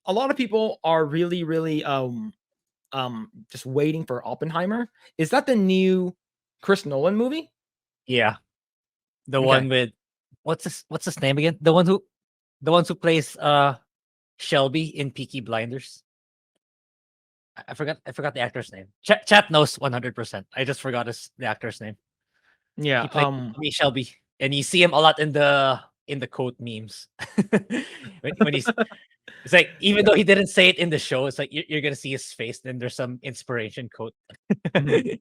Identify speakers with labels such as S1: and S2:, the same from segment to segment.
S1: a lot of people are really just waiting for Oppenheimer. Is that the new Chris Nolan movie?
S2: Yeah, the
S1: Okay.
S2: one with what's his name again? The ones who plays Shelby in Peaky Blinders. I forgot the actor's name. Chat knows 100%. I just forgot the actor's name.
S1: Yeah.
S2: He played Shelby, and you see him a lot in the quote memes. when he's it's like even though he didn't say it in the show, it's like you're gonna see his face. Then there's some inspiration quote.
S1: Mhm.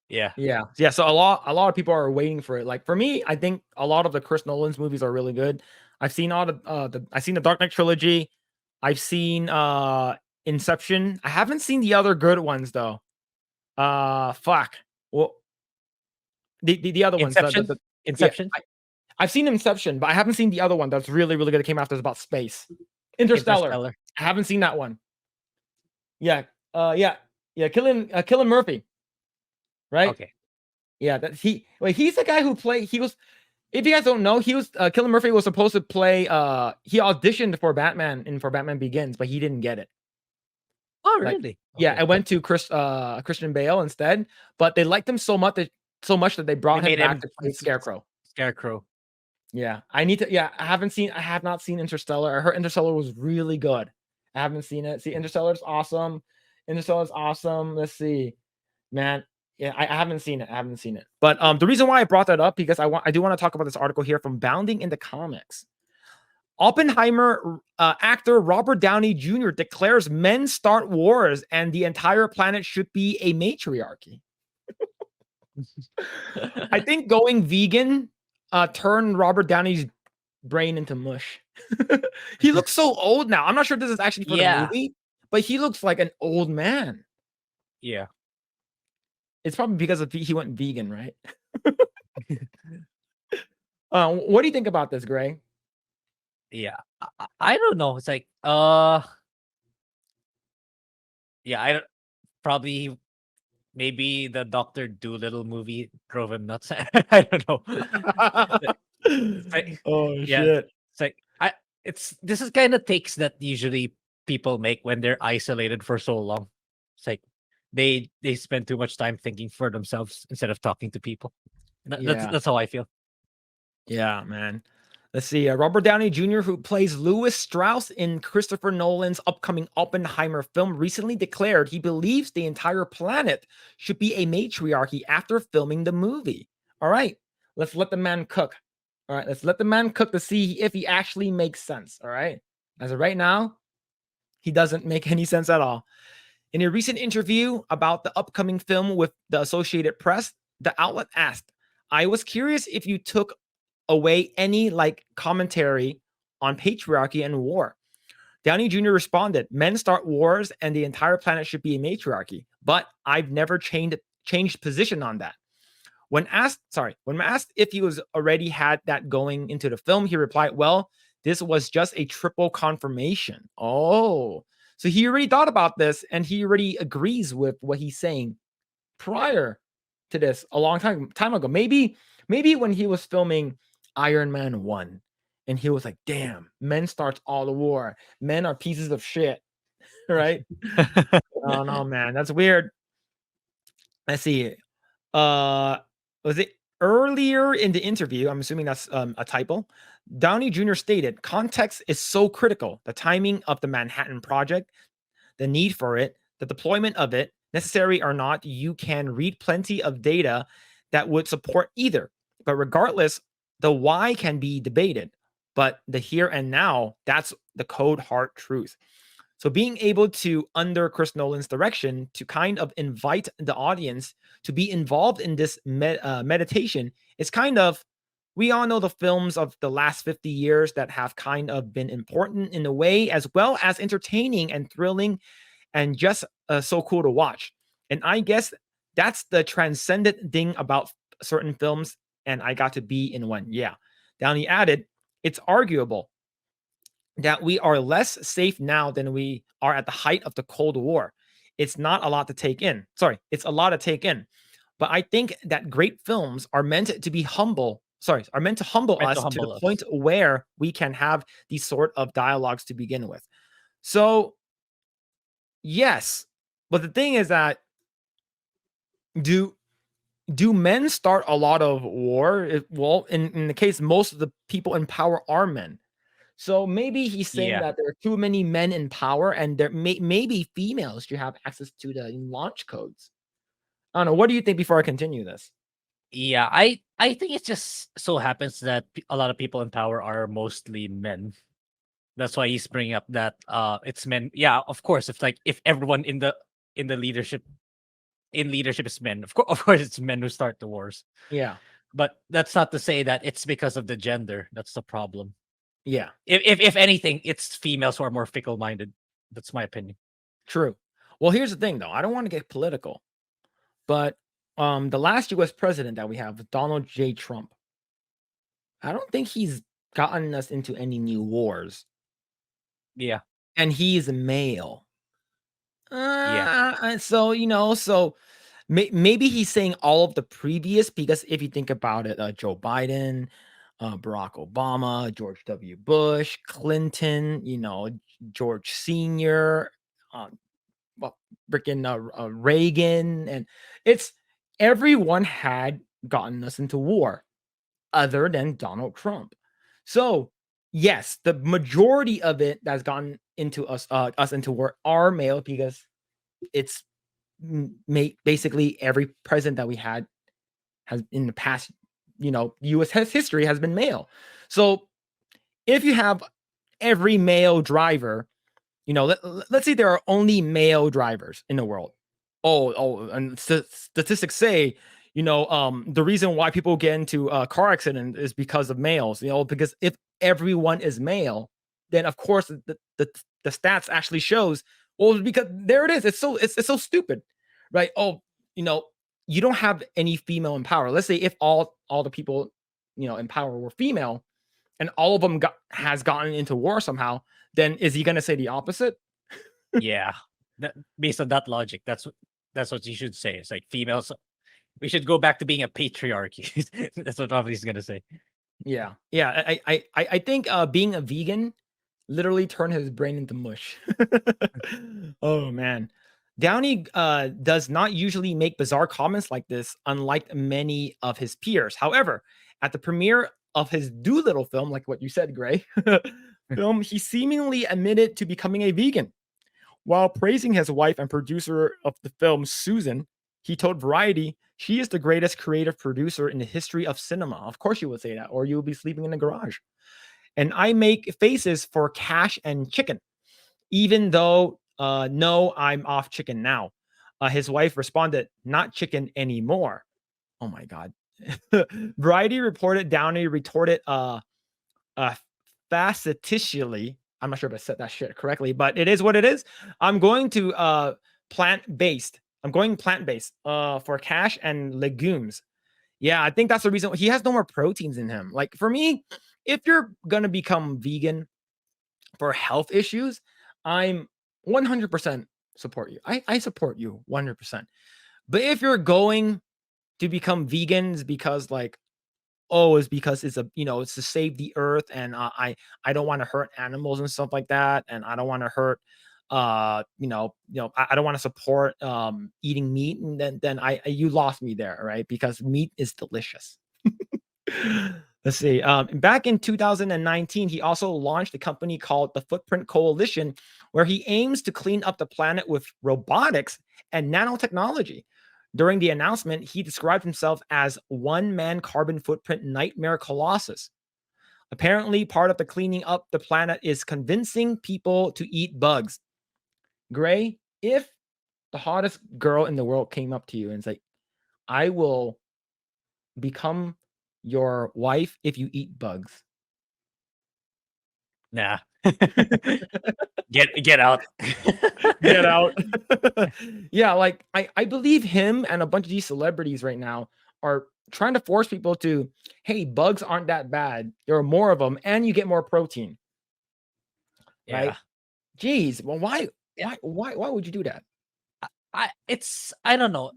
S2: Yeah,
S1: Yeah. So a lot of people are waiting for it. Like for me, I think a lot of the Chris Nolan's movies are really good. I've seen all I've seen the Dark Knight trilogy. I've seen Inception. I haven't seen the other good ones though. Fuck. Well, the other ones.
S2: Inception.
S1: Yeah.
S2: Inception.
S1: I've seen Inception, but I haven't seen the other one that's really good. That came after. It's about space. Interstellar.
S2: Interstellar.
S1: I haven't seen that one. Yeah. Yeah. Killing Murphy. Right.
S2: Okay.
S1: Yeah. He's the guy who played. He was. If you guys don't know, he was Killing Murphy was supposed to play. He auditioned for Batman for Batman Begins, but he didn't get it.
S2: Oh,
S1: Like,
S2: really?
S1: yeah,
S2: Okay.
S1: I went to Christian Bale instead, but they liked him so much that they brought him back to play Scarecrow.
S2: Scarecrow.
S1: Yeah, I need to. Yeah, I have not seen Interstellar. I heard Interstellar was really good. I haven't seen it. See, Interstellar's awesome. Interstellar's awesome. Let's see, man. Yeah, I haven't seen it. I haven't seen it. But the reason why I brought that up because I do want to talk about this article here from Bounding in the Comics. Oppenheimer actor Robert Downey Jr. declares men start wars and the entire planet should be a matriarchy. I think going vegan turned Robert Downey's brain into mush. He looks so old now. I'm not sure if this is actually for the
S2: Yeah.
S1: movie, but he looks like an old man.
S2: Yeah.
S1: It's probably because he went vegan, right? What do you think about this, Grae?
S2: Yeah. I don't know. It's like yeah, I don't probably maybe the Doctor Doolittle movie drove him nuts. I don't know.
S1: Oh
S2: Yeah,
S1: shit.
S2: it's like this is kind of takes that usually people make when they're isolated for so long. It's like they spend too much time thinking for themselves instead of talking to people.
S1: Yeah.
S2: That's how I feel.
S1: Yeah, man. Let's see. Robert Downey Jr., who plays Louis Strauss in Christopher Nolan's upcoming Oppenheimer film, recently declared he believes the entire planet should be a matriarchy after filming the movie. All right, let's let the man cook. All right, let's let the man cook to see if he actually makes sense. All right. As of right now, he doesn't make any sense at all. In a recent interview about the upcoming film with the Associated Press, the outlet asked, I was curious if you took away any commentary on patriarchy and war. Downey Jr. responded, men start wars and the entire planet should be a matriarchy, but I've never changed position on that. When asked if he was already had that going into the film, he replied, well, this was just a triple confirmation. Oh, so he already thought about this and he already agrees with what he's saying prior to this a long time ago. Maybe when he was filming Iron Man 1 and he was like, damn, men starts all the war. Men are pieces of shit. Right? Oh no, man. That's weird. Let's see. Was it earlier in the interview? I'm assuming that's a typo. Downey Jr. stated, context is so critical. The timing of the Manhattan Project, the need for it, the deployment of it, necessary or not, you can read plenty of data that would support either. But regardless, the why can be debated. But the here and now, that's the cold hard truth. So being able to, under Chris Nolan's direction, to kind of invite the audience to be involved in this meditation is kind of, we all know the films of the last 50 years that have kind of been important in a way, as well as entertaining and thrilling and just so cool to watch. And I guess that's the transcendent thing about certain films. And I got to be in one. Yeah. Downey added, it's arguable that we are less safe now than we are at the height of the Cold War. It's not a lot to take in. Sorry, it's a lot to take in. But I think that great films are meant to be humble. Sorry, are meant to humble us to the point where we can have these sort of dialogues to begin with. So yes, but the thing is that do do men start a lot of war? Well, in the case, most of the people in power are men. So maybe he's saying
S2: Yeah.
S1: that there are too many men in power, and maybe females should have access to the launch codes. I don't know. What do you think before I continue this?
S2: Yeah, I think it just so happens that a lot of people in power are mostly men. That's why he's bringing up that it's men. Yeah, of course. If everyone in the leadership is men, of course it's men who start the wars.
S1: Yeah,
S2: But that's not to say that it's because of the gender. That's the problem.
S1: yeah,
S2: If anything, it's females who are more fickle minded. That's my opinion.
S1: true. Well, here's the thing, though. I don't want to get political, but the last U.S. president that we have, Donald J. Trump, I don't think he's gotten us into any new wars,
S2: Yeah,
S1: and he's male.
S2: yeah,
S1: And so maybe he's saying all of the previous, because if you think about it, Joe Biden, Barack Obama, George W. Bush, Clinton, George Senior, um, well, freaking Reagan, and it's everyone had gotten us into war, other than Donald Trump. So yes, the majority of it that's gotten into us into war are male, because it's basically every president that we had has in the past, U.S. history has been male. So if you have every male driver, let's say there are only male drivers in the world. And statistics say, the reason why people get into a car accident is because of males. Because if everyone is male, then of course the stats actually shows. Well, because there it is. It's so stupid, right? You know, you don't have any female in power. Let's say if all the people in power were female, and all of them has gotten into war somehow, then is he going to say the opposite?
S2: yeah. Based on that logic, that's what you should say. It's like females. We should go back to being a patriarchy. That's what Robbie's gonna say.
S1: Yeah, yeah. I think being a vegan literally turned his brain into mush. Oh man, Downey does not usually make bizarre comments like this, unlike many of his peers. However, at the premiere of his Doolittle film, like what you said, Grae, film, he seemingly admitted to becoming a vegan. While praising his wife and producer of the film, Susan, he told Variety she is the greatest creative producer in the history of cinema. Of course, you would say that, or you would be sleeping in the garage. And I make faces for cash and chicken, even though, no, I'm off chicken now. His wife responded, not chicken anymore. Oh my God. Variety reported Downey retorted, uh, facetiously. I'm not sure if I said that shit correctly, but it is what it is. I'm going to plant-based. I'm going plant-based for cash and legumes. Yeah, I think that's the reason he has no more proteins in him. Like for me, if you're gonna become vegan for health issues, I'm 100% support you. I support you 100%. But if you're going to become vegans because like, oh, is because it's to save the earth, and I don't want to hurt animals and stuff like that, and I don't want to hurt I don't want to support eating meat, and then you lost me there, right? Because meat is delicious. Let's see. Back in 2019, he also launched a company called the Footprint Coalition, where he aims to clean up the planet with robotics and nanotechnology. During the announcement, he described himself as one man carbon footprint nightmare colossus. Apparently, part of the cleaning up the planet is convincing people to eat bugs. Grae, if the hottest girl in the world came up to you and said, I will become your wife if you eat bugs.
S2: Nah. Get out.
S1: Get out. Yeah, like I believe him and a bunch of these celebrities right now are trying to force people to, hey, bugs aren't that bad. There are more of them, and you get more protein, right?
S2: Yeah.
S1: Jeez, well, why,
S2: Yeah.
S1: why would you do that?
S2: I don't know.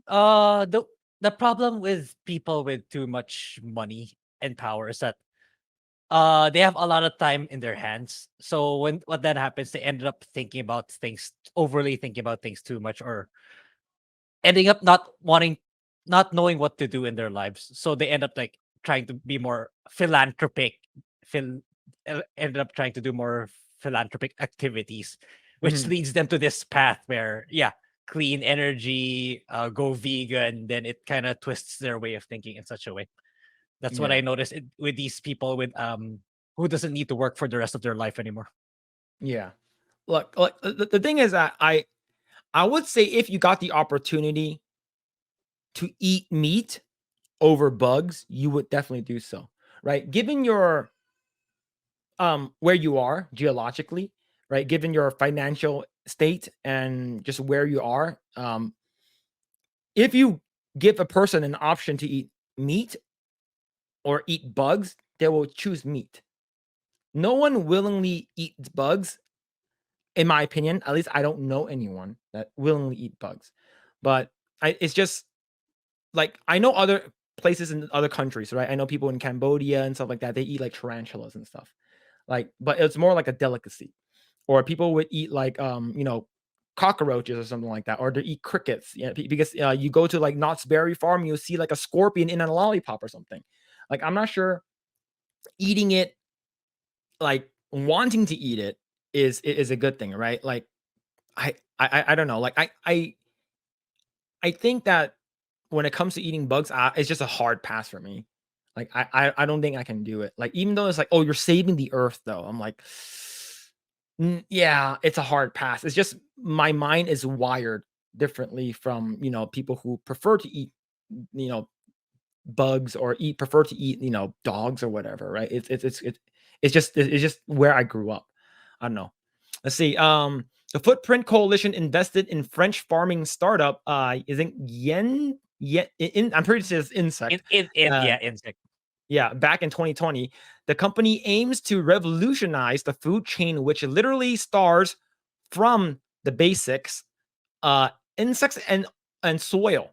S2: The problem with people with too much money and power is that they have a lot of time in their hands. So when what that happens, they ended up thinking about things overly thinking about things too much, or ending up not knowing what to do in their lives. So they end up like trying to be more philanthropic, phil, ended up trying to do more philanthropic activities, which
S1: Mhm.
S2: leads them to this path where, yeah, clean energy, go vegan. Then it kind of twists their way of thinking in such a way. That's what I
S1: Yeah.
S2: noticed with these people with who doesn't need to work for the rest of their life anymore.
S1: Yeah. Look, the thing is that I would say if you got the opportunity to eat meat over bugs, you would definitely do so, right? Given your where you are geologically, right? Given your financial state and just where you are, if you give a person an option to eat meat or eat bugs, they will choose meat. No one willingly eats bugs, in my opinion. At least I don't know anyone that willingly eat bugs. But it's just like I know other places in other countries, right? I know people in Cambodia and stuff like that. They eat like tarantulas and stuff. Like, but it's more like a delicacy. Or people would eat like cockroaches or something like that, or they eat crickets. Yeah, because you go to like Knott's Berry Farm, you'll see like a scorpion in a lollipop or something. Like I'm not sure eating it, like wanting to eat it is a good thing, right? Like I don't know. Like I think that when it comes to eating bugs, it's just a hard pass for me. Like I don't think I can do it. Like even though it's like, oh, you're saving the earth, though. I'm like, yeah, it's a hard pass. It's just my mind is wired differently from people who prefer to eat you know bugs or prefer to eat dogs or whatever. Right? It's just where I grew up. I don't know. Let's see. The Footprint Coalition invested in French farming startup. Isn't I'm pretty sure it's Insect. Uh,
S2: Yeah, insect.
S1: yeah, back in 2020, the company aims to revolutionize the food chain, which literally stars from the basics, uh, insects and soil.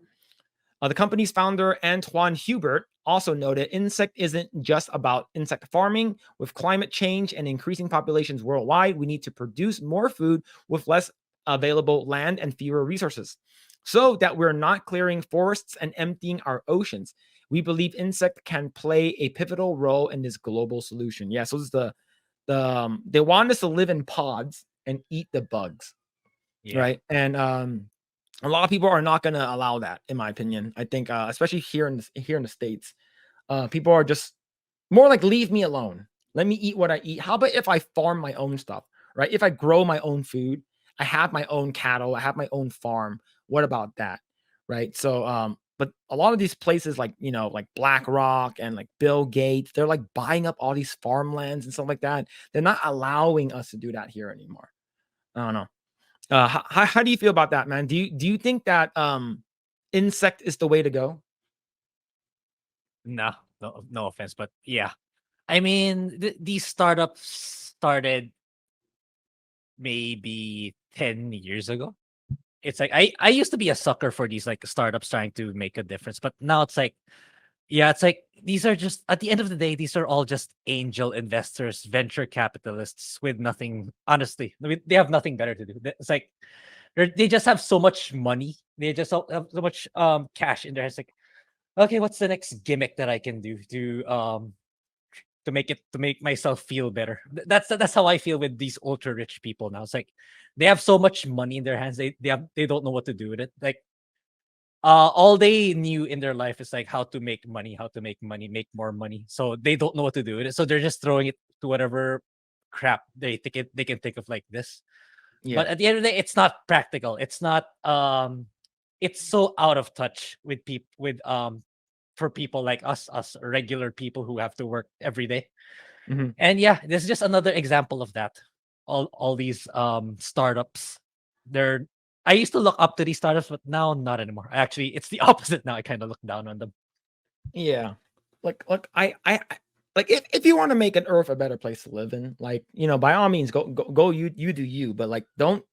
S1: The company's founder, Antoine Hubert, also noted insect isn't just about insect farming. With climate change and increasing populations worldwide, we need to produce more food with less available land and fewer resources so that we're not clearing forests and emptying our oceans. We believe insect can play a pivotal role in this global solution. Yeah, so this is they want us to live in pods and eat the bugs,
S2: Yeah.
S1: right? And a lot of people are not going to allow that, in my opinion. I think, especially here in the states, people are just more like, leave me alone. Let me eat what I eat. How about if I farm my own stuff, right? If I grow my own food, I have my own cattle, I have my own farm. What about that, right? So, but a lot of these places, like like BlackRock and like Bill Gates, they're like buying up all these farmlands and stuff like that. They're not allowing us to do that here anymore. I don't know. How do you feel about that, man? Do you think that insect is the way to go?
S2: No, no offense, but yeah. I mean, these startups started maybe 10 years ago. It's like I used to be a sucker for these like startups trying to make a difference, but now it's like, yeah, it's like these are just at the end of the day, these are all just angel investors, venture capitalists with nothing. Honestly, I mean, they have nothing better to do. It's like they just have so much money. They just have so much cash in their heads. Like, okay, what's the next gimmick that I can do to make myself feel better? That's how I feel with these ultra rich people now. It's like they have so much money in their hands. They don't know what to do with it. Like all they knew in their life is like how to make money, make more money. So they don't know what to do with it. So they're just throwing it to whatever crap they can think of like this. But
S1: Yeah.
S2: at the end of the day, it's not practical. It's not it's so out of touch with people with for people like us regular people who have to work every day.
S1: Mhm.
S2: And yeah, this is just another example of that. All these startups, they're I used to look up to these startups, but now not anymore. Actually, it's the opposite now. I kind of look down on them.
S1: Yeah. Like like if you want to make an earth a better place to live in, like, by all means go you do you, but like don't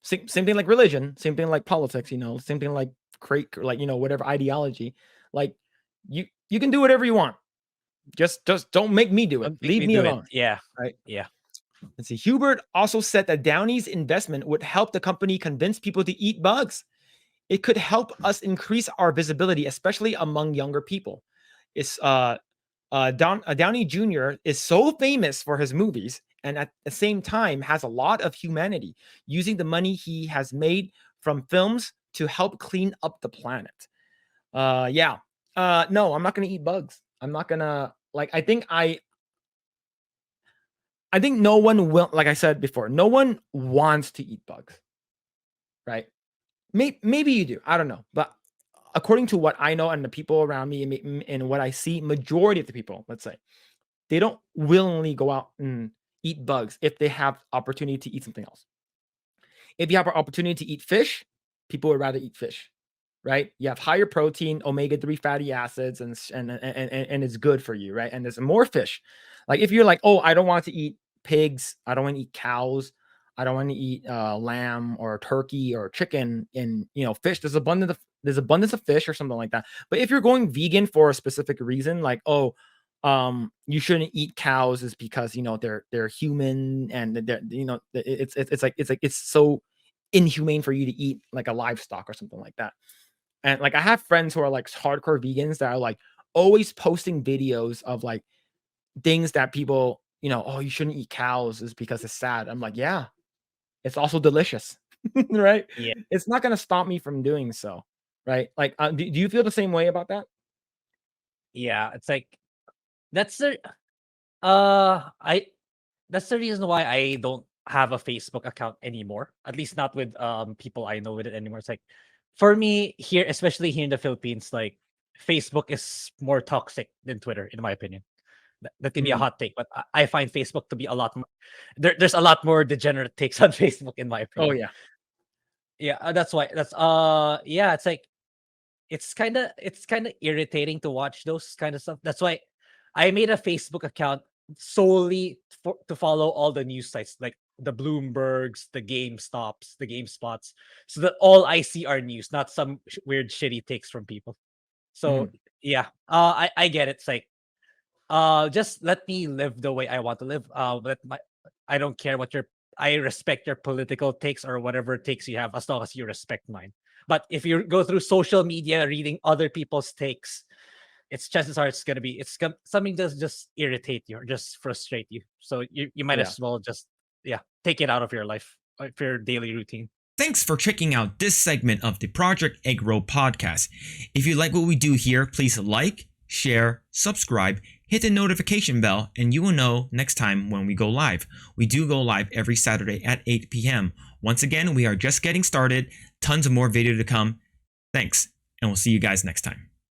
S1: same thing like religion, same thing like politics, same thing like create like whatever ideology. Like you can do whatever you want. Just don't make me do it.
S2: Don't make
S1: Leave
S2: me
S1: me
S2: do it.
S1: alone.
S2: Yeah.
S1: Right.
S2: Yeah.
S1: Let's see. Hubert also said that Downey's investment would help the company convince people to eat bugs. It could help us increase our visibility, especially among younger people. It's Downey Jr. is so famous for his movies, and at the same time has a lot of humanity, using the money he has made from films to help clean up the planet. Yeah. No, I'm not gonna eat bugs. I'm not gonna like. I think no one will. Like I said before, no one wants to eat bugs, right? Maybe you do. I don't know, but according to what I know and the people around me and what I see, majority of the people, let's say, they don't willingly go out and eat bugs if they have opportunity to eat something else. If you have an opportunity to eat fish, people would rather eat fish, right? You have higher protein, omega-3 fatty acids, and it's good for you, right? And there's more fish. Like if you're like, oh, I don't want to eat pigs, I don't want to eat cows, I don't want to eat lamb or turkey or chicken, and fish. There's abundance of fish or something like that. But if you're going vegan for a specific reason, like you shouldn't eat cows, is because they're human, and it's so inhumane for you to eat like a livestock or something like that. And like I have friends who are like hardcore vegans that are like always posting videos of like things that people, oh, you shouldn't eat cows is because it's sad. I'm like, yeah, it's also delicious. Right?
S2: Yeah.
S1: It's not going to stop me from doing so. Right? Like do you feel the same way about that?
S2: Yeah. It's like that's the I that's the reason why I don't have a Facebook account anymore. At least not with people I know with it anymore. It's like for me here, especially here in the Philippines, like Facebook is more toxic than Twitter, in my opinion. That can be a
S1: Mm.
S2: hot take, but I find Facebook to be a lot more. There's a lot more degenerate takes on Facebook, in my
S1: Oh
S2: opinion.
S1: yeah.
S2: Yeah, that's why. That's yeah. It's like it's kind of irritating to watch those kind of stuff. That's why I made a Facebook account solely to follow all the news sites like the Bloombergs, the GameStops, the GameSpots, so that all I see are news, not some weird shitty takes from people. So
S1: Mhm.
S2: yeah, I get it. It's like just let me live the way I want to live. I don't care what your I respect your political takes or whatever takes you have, as long as you respect mine. But if you go through social media reading other people's takes, it's chances are something that's just irritate you or just frustrate you. So you might
S1: Yeah.
S2: as well just take it out of your life, of your daily routine.
S3: Thanks for checking out this segment of the Project Eggroll podcast. If you like what we do here, please like, share, subscribe, hit the notification bell, and you will know next time when we go live. We do go live every Saturday at 8 p.m. Once again, we are just getting started. Tons of more video to come. Thanks, and we'll see you guys next time.